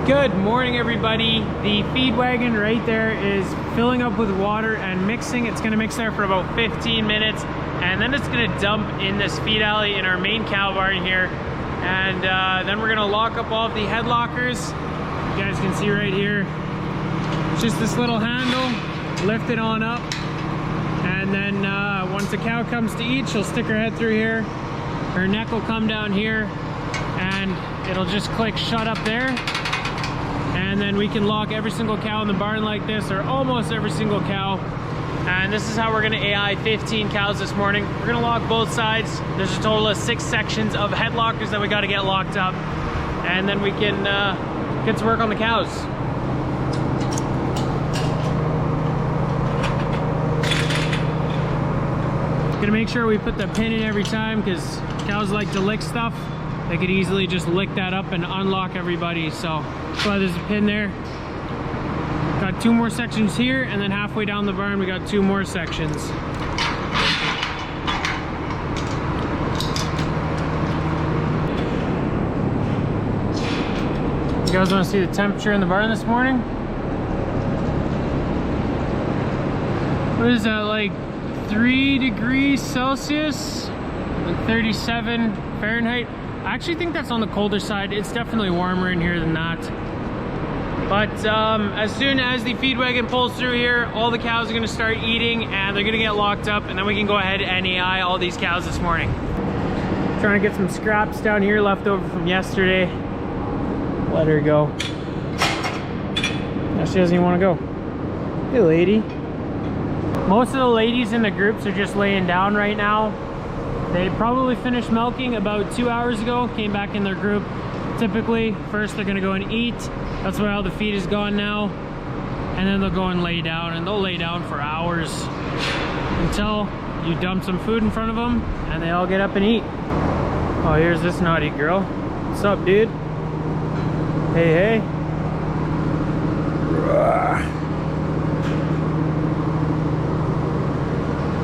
Good morning, everybody. The feed wagon right there is filling up with water and mixing. It's going to mix there for about 15 minutes, and then it's going to dump in this feed alley in our main cow barn here. And then we're going to lock up all of the head lockers. You guys can see right here, it's just this little handle, lift it on up, and then once the cow comes to eat, she'll stick her head through here. Her neck will come down here, and it'll just click shut up there. And then we can lock every single cow in the barn like this, or almost every single cow. And this is how we're gonna AI 15 cows this morning. We're gonna lock both sides. There's a total of 6 sections of head lockers that we gotta get locked up. And then we can get to work on the cows. Gonna make sure we put the pin in every time, because cows like to lick stuff. They could easily just lick that up and unlock everybody. So that's why there's a pin there. Got 2 more sections here, and then halfway down the barn we got 2 more sections. You guys want to see the temperature in the barn this morning? What is that, like 3 degrees Celsius? Like 37 Fahrenheit? I actually think that's on the colder side. It's definitely warmer in here than that. But as soon as the feed wagon pulls through here, all the cows are gonna start eating and they're gonna get locked up, and then we can go ahead and AI all these cows this morning. Trying to get some scraps down here left over from yesterday. Let her go. Now she doesn't even wanna go. Hey, lady. Most of the ladies in the groups are just laying down right now. They probably finished milking about 2 hours ago, came back in their group. Typically, first they're gonna go and eat. That's why all the feed is gone now. And then they'll go and lay down, and they'll lay down for hours until you dump some food in front of them and they all get up and eat. Oh, here's this naughty girl. What's up, dude? Hey, hey.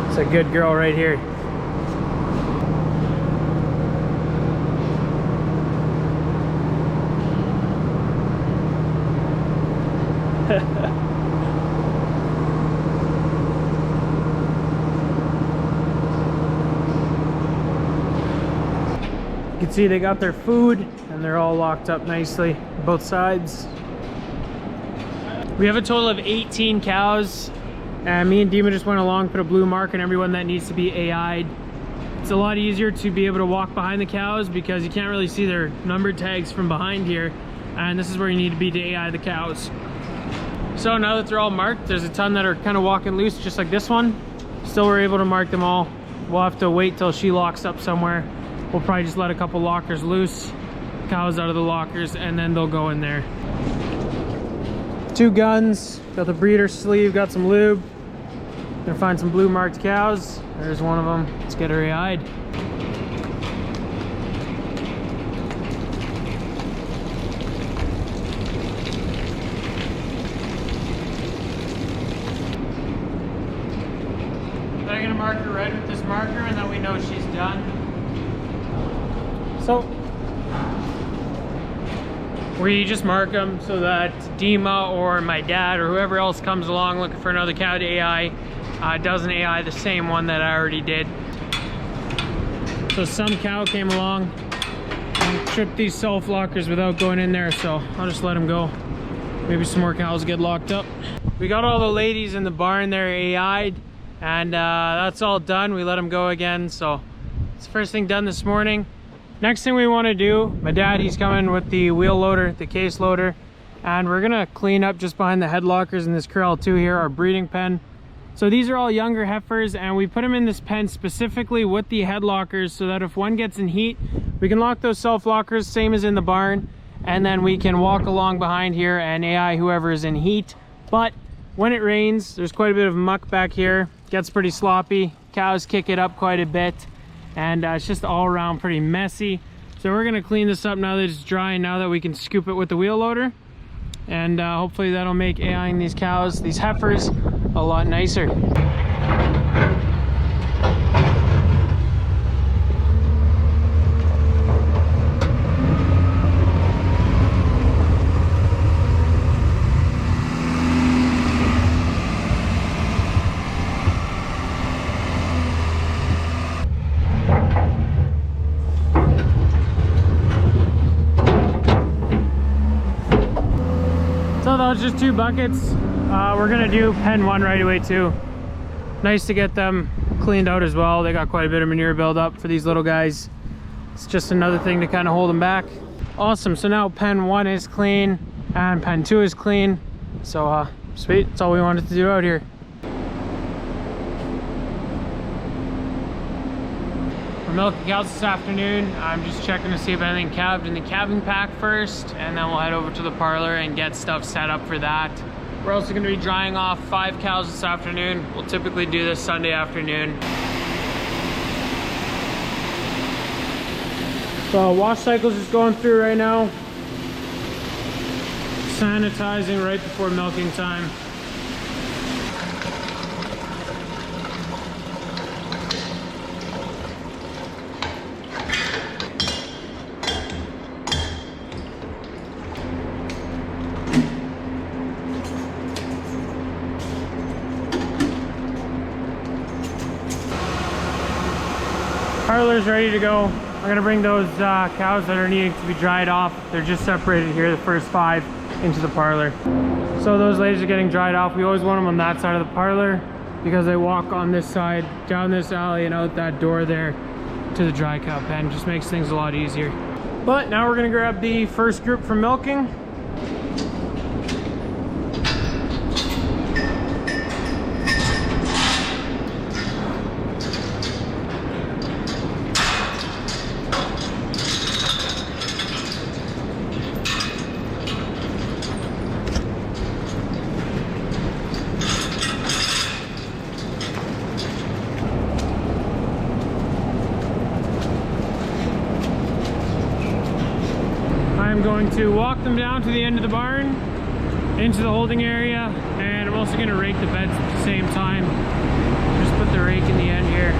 It's a good girl right here. You can see they got their food and they're all locked up nicely, both sides. We have a total of 18 cows, and me and Dima just went along, put a blue mark on everyone that needs to be AI'd. It's a lot easier to be able to walk behind the cows because you can't really see their number tags from behind here, and this is where you need to be to AI the cows. So now that they're all marked, there's a ton that are kind of walking loose, just like this one. Still, we're able to mark them all. We'll have to wait till she locks up somewhere. We'll probably just let a couple lockers loose, cows out of the lockers, and then they'll go in there. 2 guns, got the breeder sleeve, got some lube. Gonna find some blue marked cows. There's one of them. Let's get her AI'd. I'm gonna mark her red with this marker, and then we know she's done. So we just mark them so that Dima or my dad or whoever else comes along looking for another cow to AI doesn't AI the same one that I already did. So some cow came along and tripped these self lockers without going in there, so I'll just let them go. Maybe some more cows get locked up. We got all the ladies in the barn there AI'd, and that's all done. We let them go again, so it's the first thing done this morning. Next thing we want to do, my dad, he's coming with the wheel loader, the case loader, and we're gonna clean up just behind the head lockers in this corral too here, our breeding pen. So these are all younger heifers, and we put them in this pen specifically with the head lockers so that if one gets in heat, we can lock those self lockers, same as in the barn, and then we can walk along behind here and AI whoever is in heat. But when it rains, there's quite a bit of muck back here, gets pretty sloppy, cows kick it up quite a bit, and it's just all around pretty messy. So we're gonna clean this up now that it's dry, and now that we can scoop it with the wheel loader, and hopefully that'll make AIing these cows, these heifers, a lot nicer. it's just 2 buckets. We're gonna do pen 1 right away too. Nice to get them cleaned out as well. They got quite a bit of manure buildup for these little guys. It's just another thing to kind of hold them back. Awesome, so now pen 1 is clean and pen 2 is clean. So sweet, that's all we wanted to do out here. We're milking cows this afternoon. I'm just checking to see if anything calved in the calving pack first, and then we'll head over to the parlor and get stuff set up for that. We're also going to be drying off 5 cows this afternoon. We'll typically do this Sunday afternoon. So wash cycle's just going through right now. Sanitizing right before milking time. Parlor's ready to go. I'm gonna bring those cows that are needing to be dried off. They're just separated here, the first 5 into the parlor. So those ladies are getting dried off. We always want them on that side of the parlor because they walk on this side, down this alley and out that door there to the dry cow pen. Just makes things a lot easier. But now we're gonna grab the first group for milking. I'm going to walk them down to the end of the barn, into the holding area, and I'm also going to rake the beds at the same time. Just put the rake in the end here.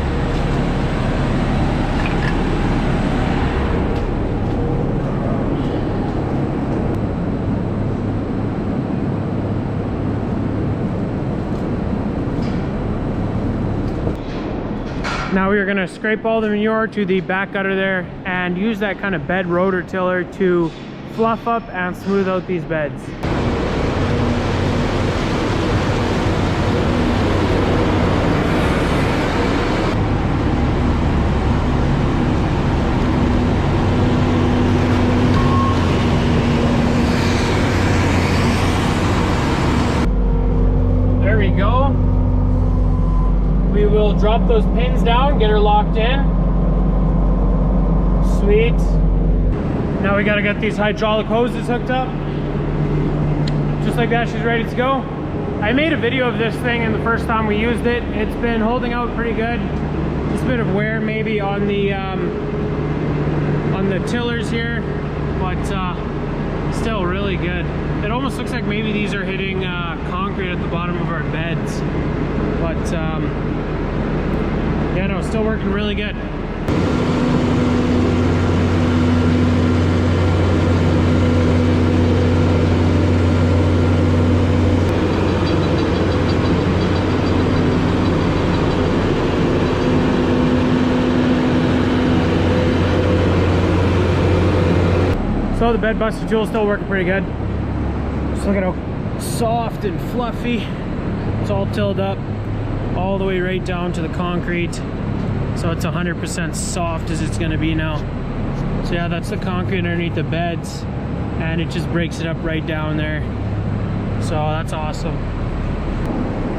Now we are going to scrape all the manure to the back gutter there and use that kind of bed rotor tiller to fluff up and smooth out these beds. There we go. We will drop those pins down, get her locked in. Sweet. Now we gotta get these hydraulic hoses hooked up. Just like that, she's ready to go. I made a video of this thing and the first time we used it. It's been holding out pretty good. Just a bit of wear maybe on the tillers here, but still really good. It almost looks like maybe these are hitting concrete at the bottom of our beds, but yeah, no, still working really good. So the bed buster tool is still working pretty good. Just look at how soft and fluffy. It's all tilled up all the way right down to the concrete. So it's 100% soft as it's gonna be now. So yeah, that's the concrete underneath the beds and it just breaks it up right down there. So that's awesome.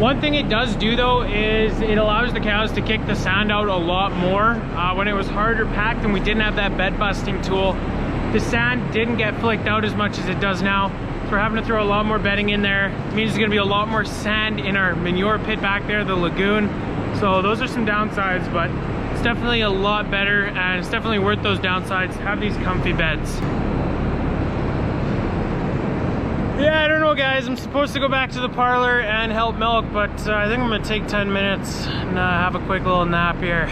One thing it does do though is it allows the cows to kick the sand out a lot more. When it was harder packed and we didn't have that bed busting tool, the sand didn't get flicked out as much as it does now. So we're having to throw a lot more bedding in there. It means there's gonna be a lot more sand in our manure pit back there, the lagoon. So those are some downsides, but it's definitely a lot better and it's definitely worth those downsides. Have these comfy beds. Yeah, I don't know guys, I'm supposed to go back to the parlor and help milk, but I think I'm gonna take 10 minutes and have a quick little nap here.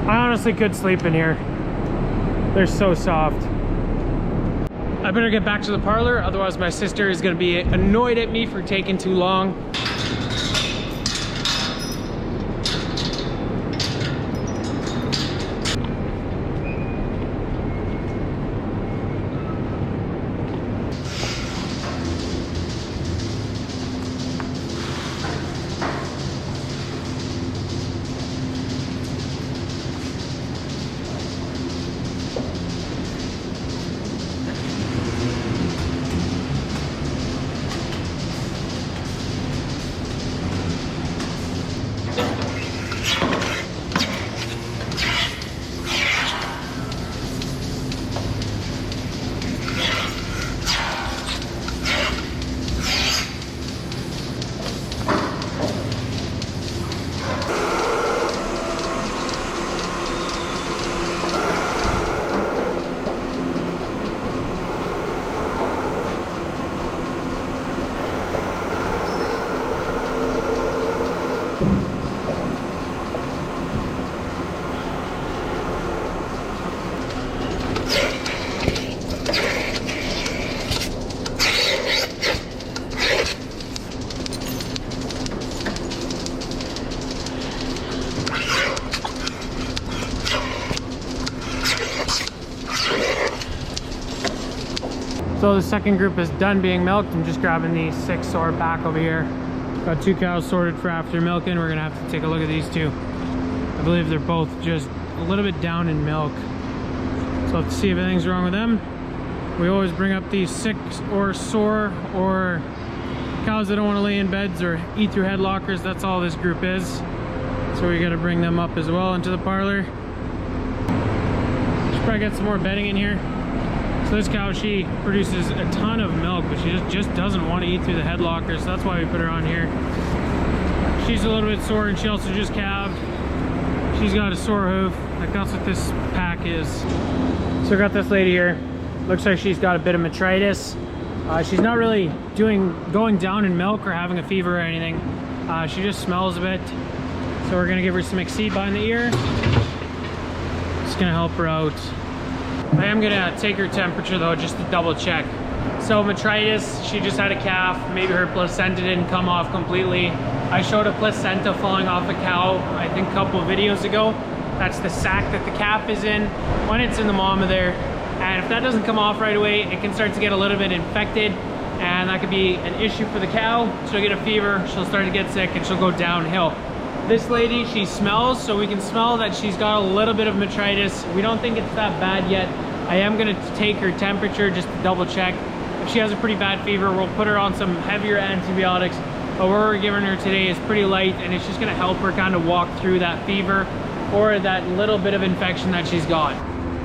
I honestly could sleep in here. They're so soft. I better get back to the parlor, otherwise my sister is gonna be annoyed at me for taking too long. the second group is done being milked, I'm just grabbing the 6 sort back over here. Got 2 cows sorted for after milking. We're gonna have to take a look at these 2. I believe they're both just a little bit down in milk, so I'll have to see if anything's wrong with them. We always bring up these 6 or sore or cows that don't want to lay in beds or eat through head lockers. That's all this group is, so we got to bring them up as well into the parlor. Should probably get some more bedding in here. So this cow, she produces a ton of milk, but she just doesn't want to eat through the head lockers, so that's why we put her on here. She's a little bit sore, and she also just calved. She's got a sore hoof. Like, that's what this pack is. So we got this lady here. Looks like she's got a bit of metritis. She's not really going down in milk or having a fever or anything. She just smells a bit. So we're gonna give her some Exceed behind the ear. Just gonna help her out. I am gonna take her temperature though, just to double check. So metritis, she just had a calf. Maybe her placenta didn't come off completely. I showed a placenta falling off a cow, I think a couple of videos ago. That's the sac that the calf is in when it's in the mama there. And if that doesn't come off right away, it can start to get a little bit infected, and that could be an issue for the cow. She'll get a fever, she'll start to get sick, and she'll go downhill. This lady, she smells, so we can smell that she's got a little bit of metritis. We don't think it's that bad yet. I am gonna take her temperature just to double check. If she has a pretty bad fever, we'll put her on some heavier antibiotics, but what we're giving her today is pretty light, and it's just gonna help her kind of walk through that fever or that little bit of infection that she's got.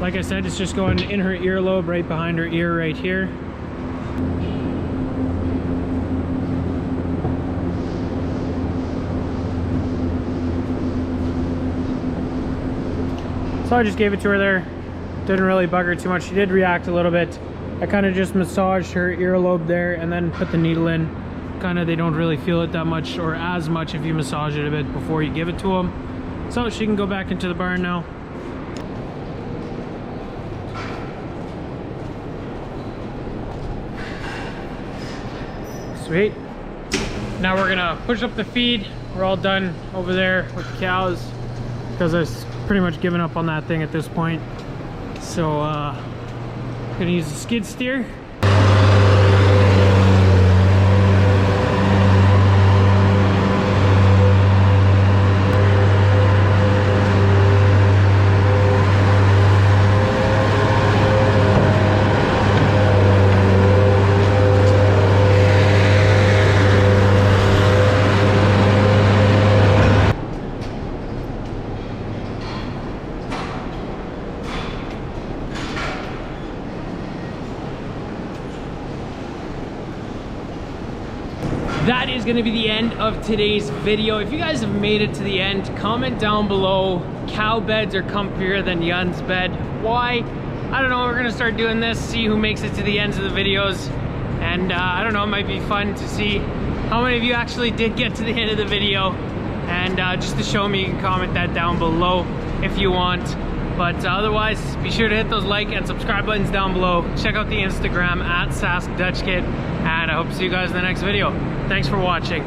Like I said, it's just going in her earlobe, right behind her ear right here. So I just gave it to her there. Didn't really bug her too much. She did react a little bit. I kind of just massaged her earlobe there and then put the needle in. Kind of, they don't really feel it that much or as much if you massage it a bit before you give it to them. So she can go back into the barn now. Sweet. Now we're gonna push up the feed. We're all done over there with the cows because I've pretty much given up on that thing at this point. So gonna use the skid steer. That is going to be the end of today's video. If you guys have made it to the end, comment down below, cow beds are comfier than Yun's bed. Why? I don't know. We're going to start doing this, see who makes it to the ends of the videos. And I don't know, it might be fun to see how many of you actually did get to the end of the video. And just to show me, you can comment that down below if you want. But otherwise, be sure to hit those like and subscribe buttons down below. Check out the Instagram @SaskDutchKid. And I hope to see you guys in the next video. Thanks for watching.